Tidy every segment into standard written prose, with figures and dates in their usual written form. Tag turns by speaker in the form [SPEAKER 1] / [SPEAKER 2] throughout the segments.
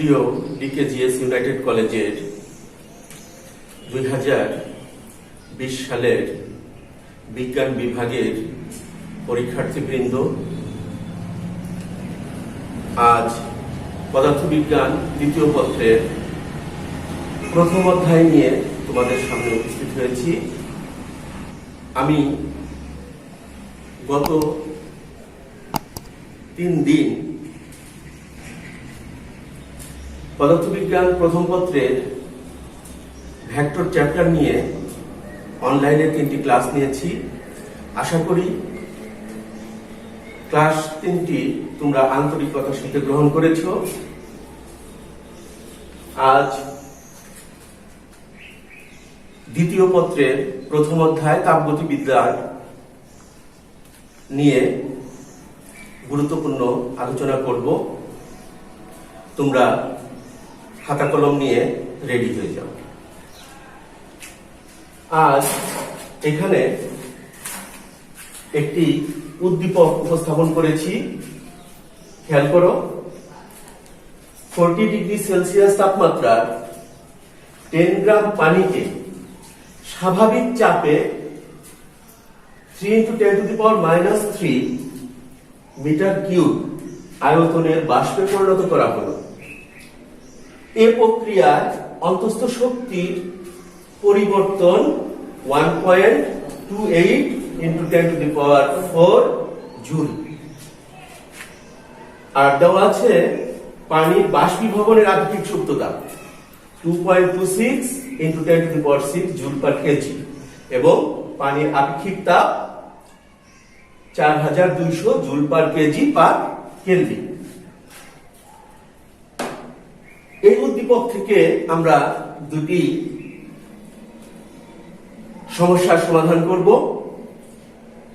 [SPEAKER 1] প্রিয় ডিকেজিএস ইউনাইটেড কলেজের 2020 সালের বিজ্ঞান বিভাগের পরীক্ষার্থীবৃন্দ, আজ পদার্থবিজ্ঞান দ্বিতীয় পত্রের প্রথম অধ্যায় নিয়ে তোমাদের সামনে উপস্থিত হয়েছি। আমি গত 3 দিন পদার্থবিজ্ঞান প্রথম পত্রের ভেক্টর চ্যাপ্টার নিয়ে অনলাইনে 3টি ক্লাস নিয়েছি। আশা করি ক্লাস 3টি তোমরা আন্তরিকতার সাথে গ্রহণ করেছ। আজ দ্বিতীয় পত্রের প্রথম অধ্যায় তাপগতিবিদ্যার নিয়ে গুরুত্বপূর্ণ আলোচনা করব। তোমরা খাতা কলম নিয়ে রেডি হয়ে যাও। আজ এখানে একটি উদ্দীপক উপস্থাপন করেছি। খেয়াল করো, 40 ডিগ্রি সেলসিয়াস তাপমাত্রার 10 গ্রাম পানিকে স্বাভাবিক চাপে 3 × 10⁻³ মিটার কিউব আয়তনের বাষ্পে পরিণত করা হলো। এ প্রক্রিয়ায় অন্তঃস্থ শক্তির পরিবর্তন 1.28 × 10⁴ জুল। আর দেওয়া আছে পানির বাষ্পীভবনের আপেক্ষিক সুপ্ততা 2.26 × 10⁶ জুল পার কেজি এবং পানির আপেক্ষিক তাপ 4200 joule per kg per kelvin. এই উদ্দীপক থেকে আমরা দুটি সমস্যার সমাধান করব।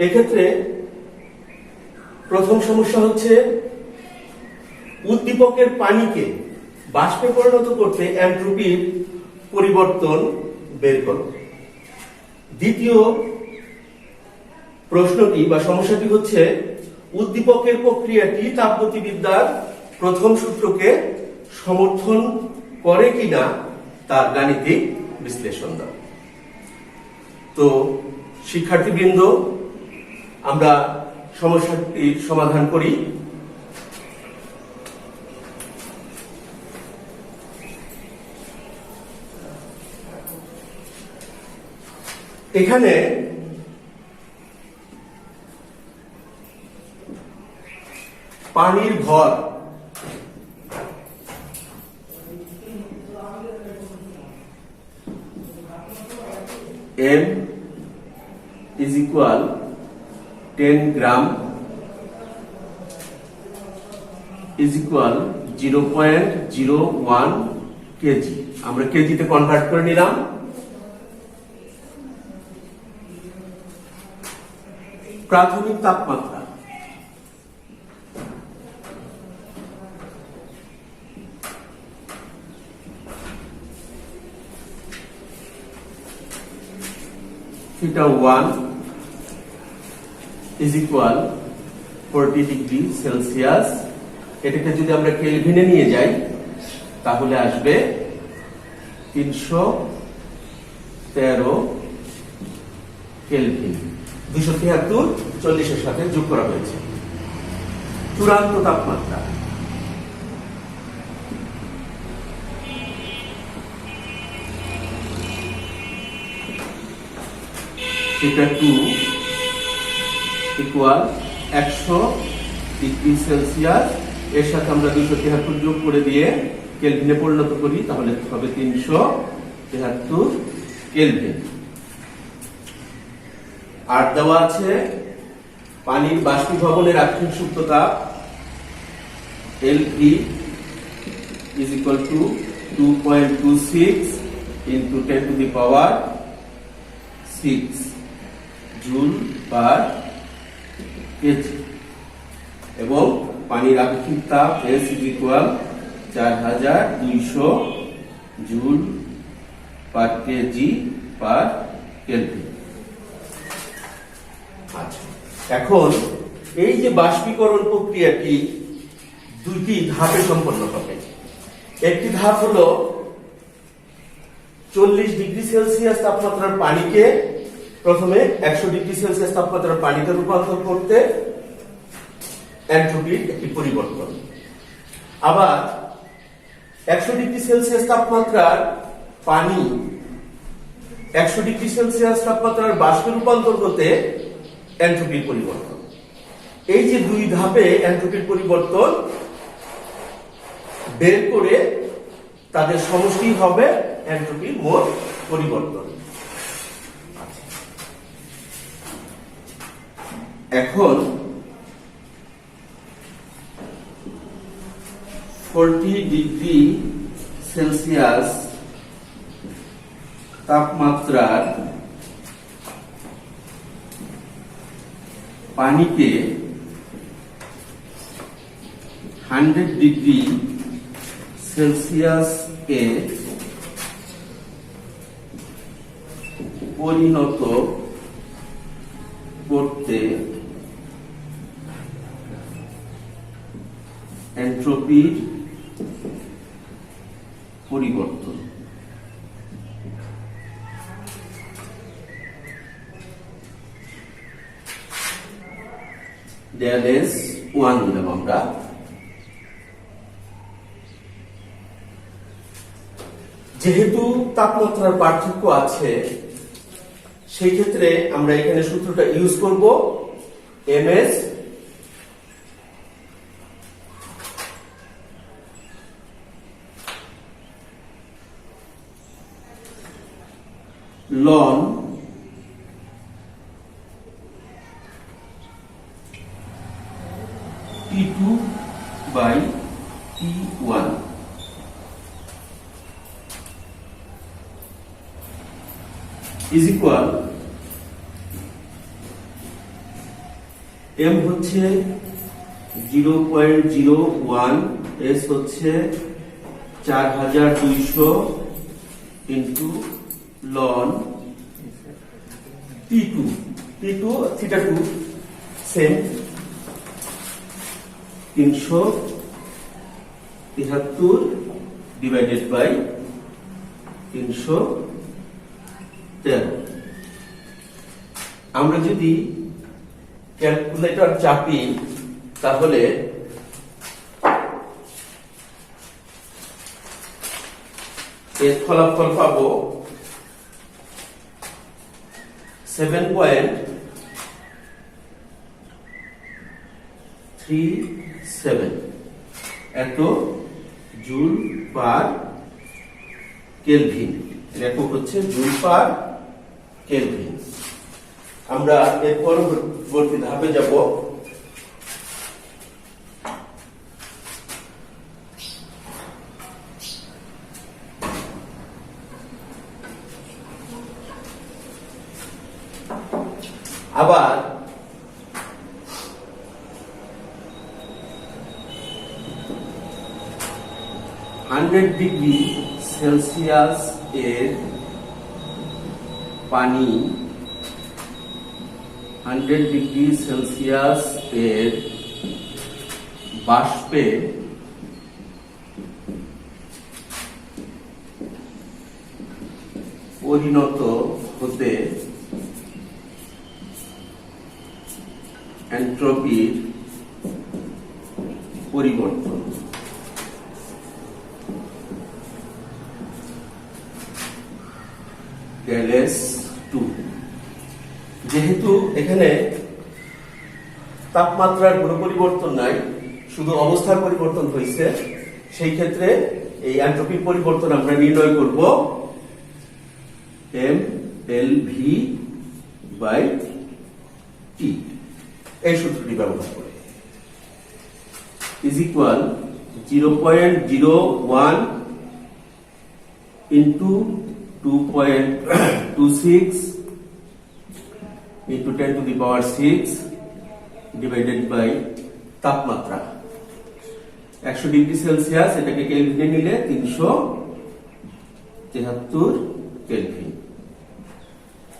[SPEAKER 1] এক্ষেত্রে প্রথম সমস্যা হচ্ছে উদ্দীপকের পানিকে বাষ্পে পরিণত করতে এন্ট্রপির পরিবর্তন বের করো। দ্বিতীয় প্রশ্নটি বা সমস্যাটি হচ্ছে উদ্দীপকের প্রক্রিয়াটি তাপগতিবিদ্যার প্রথম সূত্রকে সমর্থন করে কিনা তার গাণিতিক বিশ্লেষণ দাও। তো শিক্ষার্থীবৃন্দ, আমরা সমস্যাটির সমাধান করি। এখানে পানির ভর M is equal 10 gram is equal 0.01 KG. আমরা কেজিতে কনভার্ট করে নিলাম। প্রাথমিক তাপমাত্রা θ1 is equal 40 ডিগ্রি সেলসিয়াস। এটাকে যদি আমরা কেলভিনে নিয়ে যাই তাহলে আসবে 313 কেলভিন। 273 40 এর সাথে যোগ করা হয়েছে। চূড়ান্ত তাপমাত্রা θ2 ইকুয়াল 100 ডিগ্রি সেলসিয়াস। এর সাথে আমরা 273 যোগ করে দিয়ে কেলভিনে পরিণত করি, তাহলে হবে 373 কেলভিন। আর দেওয়া আছে পানির বাষ্পীভবনের আপেক্ষিক সুপ্ততা LE is equal to 2.26 into 10⁶ joule per kg এবং পানির আপেক্ষিক তাপ S is equal 4200 joule per kg per kelvin. আচ্ছা, এখন এই যে বাষ্পীকরণ প্রক্রিয়াটি দুইটি ধাপে সম্পন্ন হবে। একটি ধাপ হলো 40 ডিগ্রি সেলসিয়াস তাপমাত্রার পানিকে প্রথমে 100 ডিগ্রি সেলসিয়াস তাপমাত্রার পানিতে রূপান্তর করতে, এনট্রপির একটি পরিবর্তন। আবার 100 ডিগ্রি সেলসিয়াস তাপমাত্রার পানি 100 ডিগ্রি সেলসিয়াস তাপমাত্রার বাষ্পে রূপান্তর করতে, এনট্রপির পরিবর্তন। এই যে দুই ধাপে এনট্রপির পরিবর্তন বের করে তাদের সমষ্টি হবে এনট্রপির মোট পরিবর্তন। এখন 40 ডিগ্রি সেলসিয়াস তাপমাত্রার পানিকে 100 ডিগ্রি সেলসিয়াস এ পরিণত করতে এনট্রপির পরিবর্তন। ড্যাশ 1 দিলাম আমরা। যেহেতু তাপমাত্রার পার্থক্য আছে সেই ক্ষেত্রে আমরা এখানে সূত্রটা ইউজ করব, MS ln T2 by T1 is equal, M হচ্ছে 0.01, S হচ্ছে 4200 into ln T2 theta 2 same 373 divided by 313। আমরা যদি ক্যালকুলেটর চাপি তাহলে এর ফলাফল পাবো 7.37 এত জুল পার কেলভিন। একক হচ্ছে জুল পার কেলভিন। আমরা এর পরবর্তী ধাপে যাব। আবার 100 ডিগ্রি সেলসিয়াস এর পানি 100 ডিগ্রি সেলসিয়াস এর বাষ্পে পরিণত হতে এনট্রপির পরিবর্তন। ড্যাশ 2। যেহেতু এখানে তাপমাত্রার কোনো পরিবর্তন নাই, শুধু অবস্থার পরিবর্তন হয়েছে, সেই ক্ষেত্রে এই এনট্রপির পরিবর্তন আমরা নির্ণয় করব MLV/T এই সূত্রটি ব্যবহার করে, is equal 0.01 into 2.26 into 10 to the power 6 divided by তাপমাত্রা 100 ডিগ্রি সেলসিয়াস, এটাকে কেলভিনে নিলে 373 কেলভিন।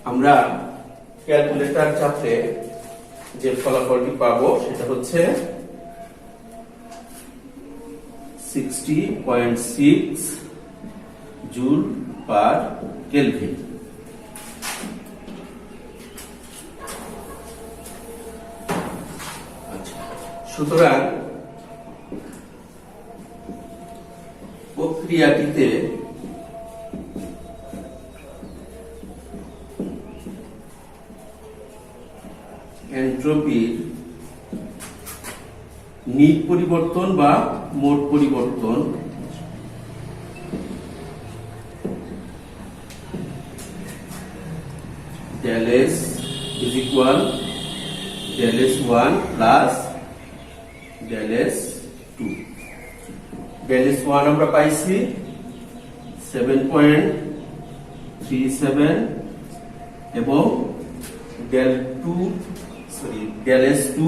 [SPEAKER 1] আমরা ক্যালকুলেটর চাপলে যে ফলাফলটি পাবো সেটা হচ্ছে 60.6 জুল পার কেলভিন। সুতরাং প্রক্রিয়াটিতে এনট্রপির নিট পরিবর্তন বা মোট পরিবর্তন del S is equal del S1 plus del S2। del S1 আমরা পাইছি 7.37 এবং del S2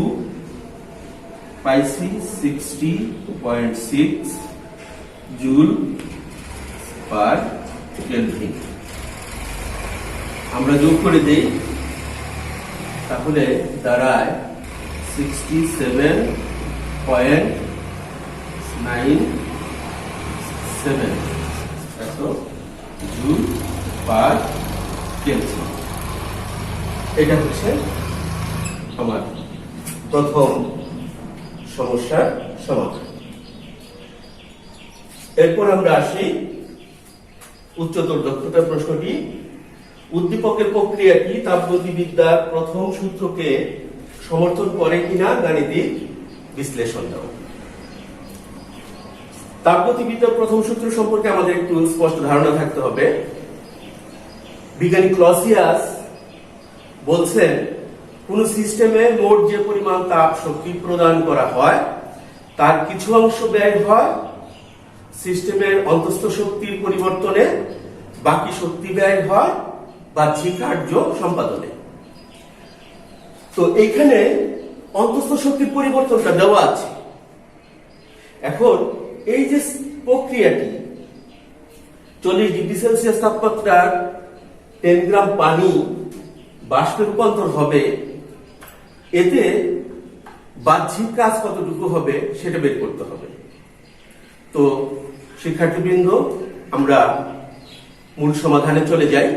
[SPEAKER 1] পাইছি 60.6 জুল পার কেলভিন। আমরা যোগ করে দেই, তাহলে দাঁড়ায় 67.97 এত জুল পার কেলভিন। এটা হচ্ছে আমার প্রথম সমস্যার সমাধান। এরপর আমরা আসি উচ্চতর দক্ষতার প্রশ্নটি। উদ্দীপকের প্রক্রিয়াটি তাপগতিবিদ্যার প্রথম সূত্রকে সমর্থন করে কিনা গাণিতিক বিশ্লেষণ দাও। তাপগতিবিদ্যার প্রথম সূত্র সম্পর্কে আমাদের একটু স্পষ্ট ধারণা থাকতে হবে। বিজ্ঞানী ক্লসিয়াস বলছেন, কোন সিস্টেমে মোট যে পরিমাণ তাপ শক্তি প্রদান করা হয় তার কিছু অংশ ব্যয় হয় সিস্টেমের অন্তঃস্থ শক্তির পরিবর্তনে, বাকি শক্তি ব্যয় হয় বাহ্যিক কার্য সম্পাদনে। তো এইখানে অন্তঃস্থ শক্তির পরিবর্তনটা দেওয়া আছে। এখন এই যে প্রক্রিয়াটি 40 ডিগ্রি সেলসিয়াস তাপমাত্রার 10 গ্রাম পানি বাষ্পে রূপান্তর হবে, এতে বাহ্যিক কাজ কতটুকু হবে সেটা বের করতে হবে। তো শিক্ষার্থীবৃন্দ, আমরা মূল সমাধানে চলে যাই।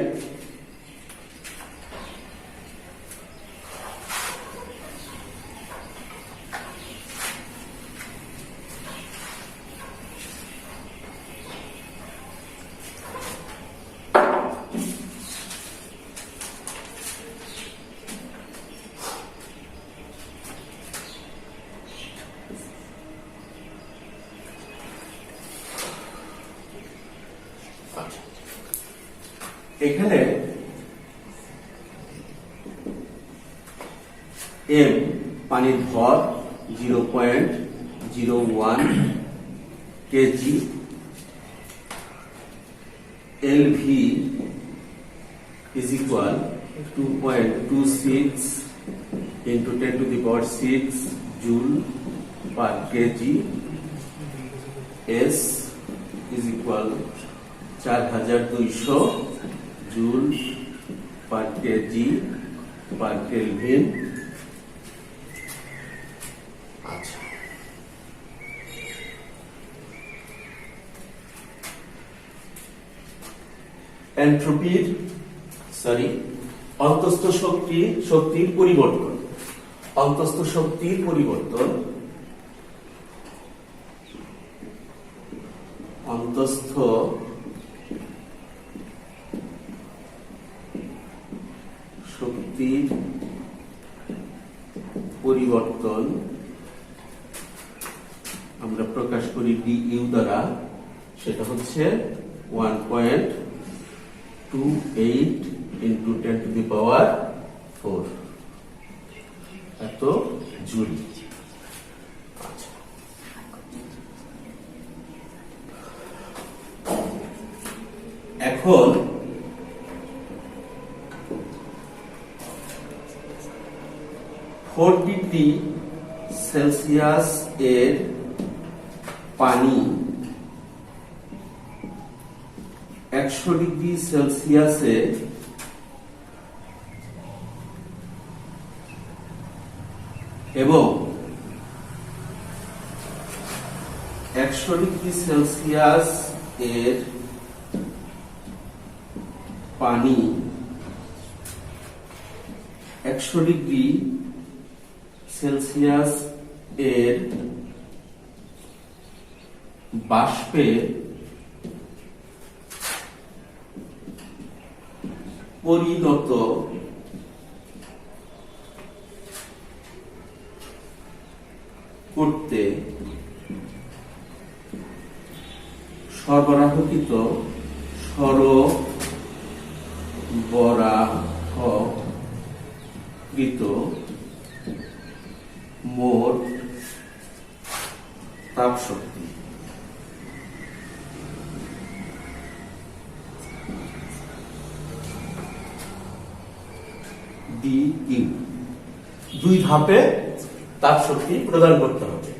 [SPEAKER 1] এখানে এম পানির ভর 0.01 KG, LV is equal 2.26 into 10 to the power 6 joule per kg, S is equal 4200 joule per kg per kelvin. আচ্ছা, এনট্রপির অন্তঃস্থ শক্তির পরিবর্তন। অন্তঃস্থ শক্তির পরিবর্তন, অন্তঃস্থ শক্তির পরিবর্তন আমরা প্রকাশ করি ডিইউ দ্বারা। সেটা হচ্ছে 1.28 into 10 to the power 4 এত জুল। আচ্ছা, এখন 4 ডিগ্রি সেলসিয়াস এর পানি 100 ডিগ্রি সেলসিয়াসে এবং 100 ডিগ্রি সেলসিয়াস এর পানি 100 ডিগ্রি সেলসিয়াস এর বাষ্পে পরিণত করতে সরবরাহকৃত মোট তাপশক্তি DU, দুই ধাপে তাপশক্তি প্রদান করতে হবে।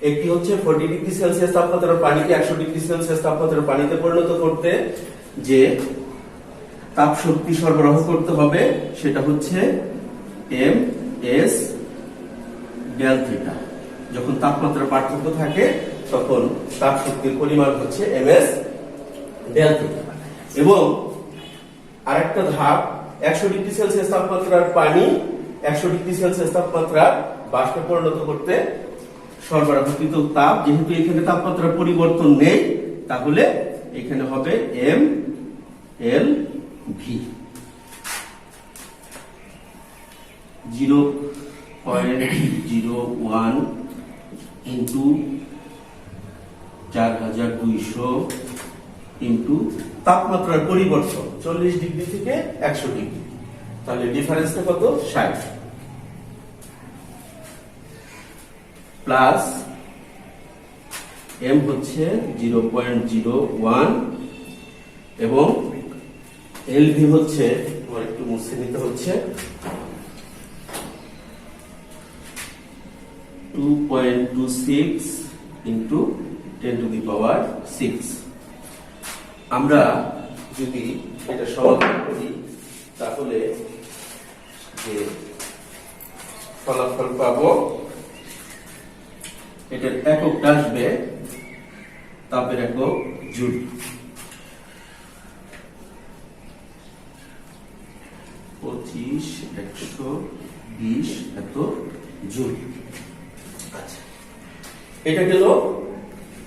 [SPEAKER 1] একটি হচ্ছে 40 ডিগ্রি সেলসিয়াস তাপমাত্রার পানিকে 100 ডিগ্রি সেলসিয়াস তাপমাত্রার পানিতে পরিণত করতে যে তাপশক্তি সরবরাহ করতে হবে সেটা হচ্ছে ms ডেল থিটা। যখন তাপমাত্রার পার্থক্য থাকে তখন তাপশক্তির পরিমাণ হচ্ছে ms ডেল থিটা। এবং আরেকটা ধাপ 100 ডিগ্রি সেলসিয়াস তাপমাত্রার পানি 100 ডিগ্রি সেলসিয়াস তাপমাত্রা বাষ্পে পরিণত করতে সরবরাহকৃত তাপ, যেহেতু এখানে তাপমাত্রার পরিবর্তন নেই তাহলে এখানে হবে mLV 0.01 ইন্টু 4200 ইন্টু তাপমাত্রার পরিবর্তন 40 ডিগ্রি থেকে 100 ডিগ্রি, তাহলে ডিফারেন্সটা কত? 60 প্লাস m হচ্ছে 0.01 এবং LV হচ্ছে, একটু মুছে নিতে হচ্ছে, 2.26 ইন্টু 10 টু দি পাওয়ার 6। আমরা যদি এটা সমাধান করি তাহলে যে ফলাফল পাবো এটার এককটা আসবে তাপের একক জুল। 25 120 এত জুল। আচ্ছা, এটা গেল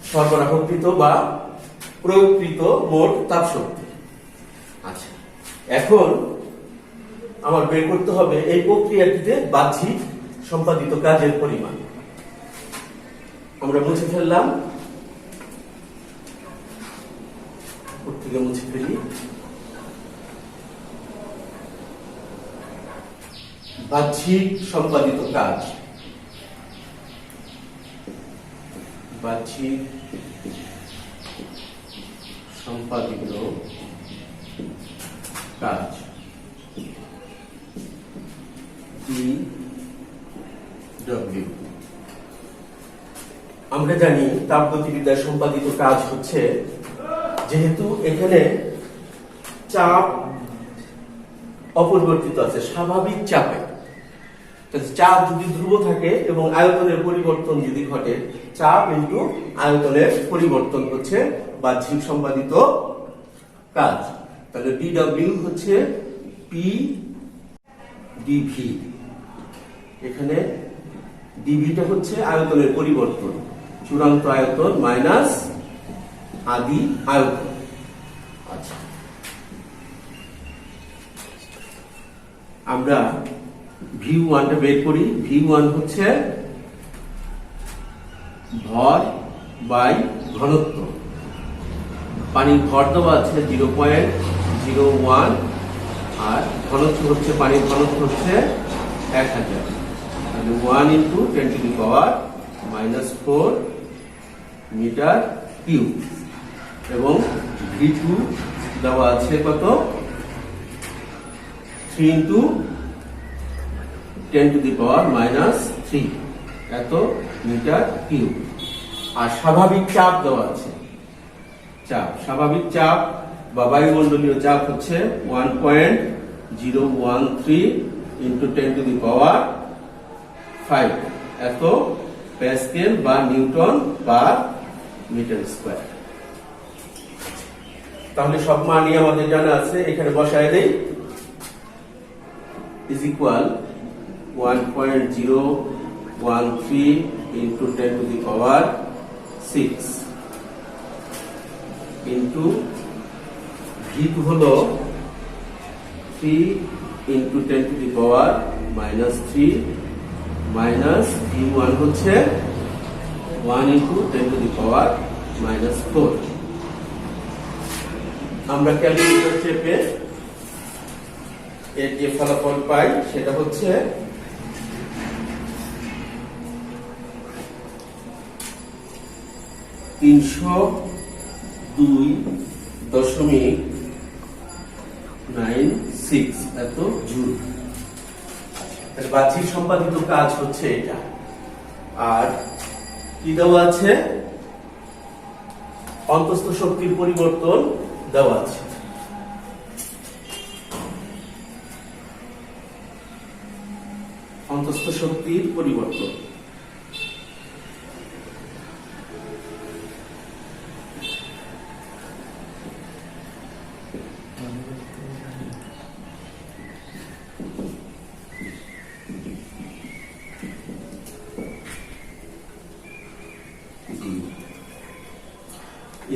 [SPEAKER 1] সরবরাহকৃত বা প্রয়োগকৃত মোট তাপশক্তি। আচ্ছা, এখন আমার বের করতে হবে এই প্রক্রিয়াটিতে বাহ্যিক সম্পাদিত কাজের পরিমাণ। আমরা মুছে ফেললাম, থেকে মুছে ফেলি। বাহ্যিক সম্পাদিত কাজ, বাহ্যিক সম্পাদিত কাজ DW। আমরা জানি তাপগতিবিদ্যায় সম্পাদিত কাজ হচ্ছে, যেহেতু এখানে চাপ অপরিবর্তিত আছে স্বাভাবিক চাপে, চাপ যদি ধ্রুব থাকে এবং আয়তনের পরিবর্তন যদি ঘটে, চাপ ইনটু আয়তনের পরিবর্তন হচ্ছে বাহ্যিক সম্পাদিত কাজ। তাহলে DW হচ্ছে PdV। এখানে ডিভিটা হচ্ছে আয়তনের পরিবর্তন, চূড়ান্ত আয়তন মাইনাস আদি আয়তন। আচ্ছা, আমরা V1টা বের করি। V1 হচ্ছে ভর বাই ঘনত্ব। পানির ভর দেওয়া আছে 0.01 আর ঘনত্ব হচ্ছে, পানির ঘনত্ব হচ্ছে 1000। তাহলে 1 into 10 to the power -4 metre cube. এবং V2 দেওয়া আছে কত? 3 ইন্টু 10 টু দি পাওয়ার -3 এত মিটার কিউব। আর স্বাভাবিক চাপ দেওয়া আছে, চাপ, স্বাভাবিক চাপ বা বায়ুমণ্ডলীয় চাপ হচ্ছে 1.013 ইন্টু 10 টু দি পাওয়ার 5 এত প্যাসকেল বা নিউটন পার মিটার স্কয়ার। তাহলে সব মানই আমাদের জানা আছে, এখানে বসায় দেই। is equal 1.013 into 10 to the power 6 into v2 হলো 3 into 10 to the power minus 3 minus v1 হচ্ছে 1 into 10 to the power minus 4। আমরা ক্যালকুলেটর চেপে এর যে ফলাফল পাই সেটা হচ্ছে 302.96 এত জুল। বাহ্যিক সম্পাদিত কাজ হচ্ছে এটা। আর কি দেওয়া আছে? অন্তস্থ শক্তির পরিবর্তন দেওয়া আছে। অন্তস্থ শক্তির পরিবর্তন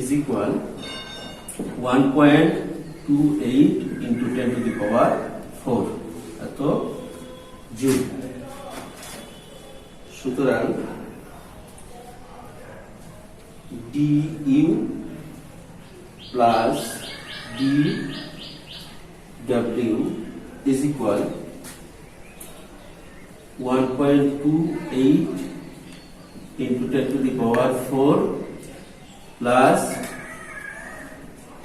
[SPEAKER 1] is equal 1.28 into 10 to the power 4 এত জুল। সুতরাং du plus dw is equal 1.28 into 10 to the power 4 plus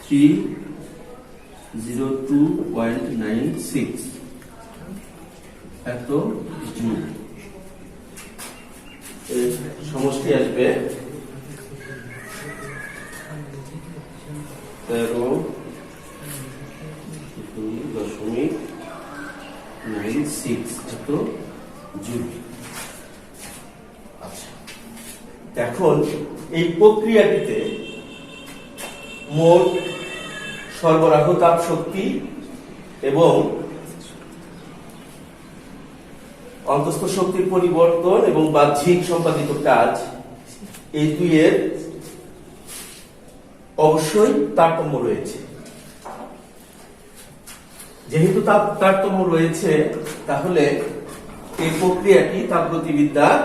[SPEAKER 1] 302.96 এত জুল। এর সমষ্টি আসবে 13.96 এত জুল। আচ্ছা, এখন এই প্রক্রিয়াটিতে মোট সরবরাহ তাপ শক্তি এবং অন্তস্থ শক্তির পরিবর্তন এবং বাহ্যিক সম্পাদিত কাজ, এই দুইয়ের অবশ্যই তারতম্য রয়েছে। যেহেতু তারতম্য রয়েছে, তাহলে এই প্রক্রিয়াটি তাপগতিবিদ্যার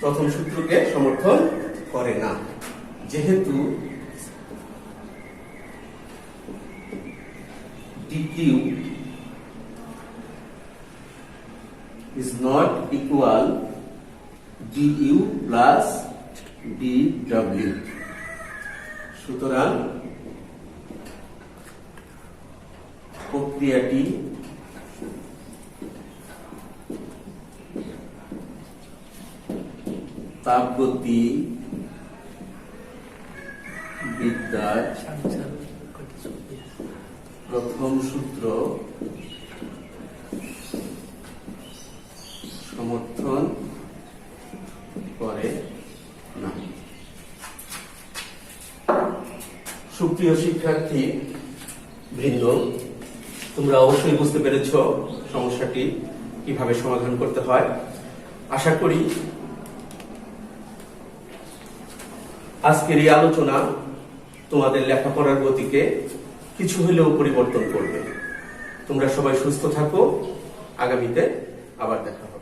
[SPEAKER 1] প্রথম সূত্রকে সমর্থন করে না। যেহেতু dq is not equal du plus dw, সুতরাং প্রক্রিয়াটি তাপগতি বিদ্যার প্রথম সূত্র সমর্থন করে না। সুপ্রিয় শিক্ষার্থী বৃন্দ, তোমরা অবশ্যই বুঝতে পেরেছ সমস্যাটি কিভাবে সমাধান করতে হয়। আশা করি আজকের এই আলোচনা তোমাদের লেখাপড়ার গতিকে কিছু হলেও পরিবর্তন করবে। তোমরা সবাই সুস্থ থাকো। আগামীতে আবার দেখা হবে।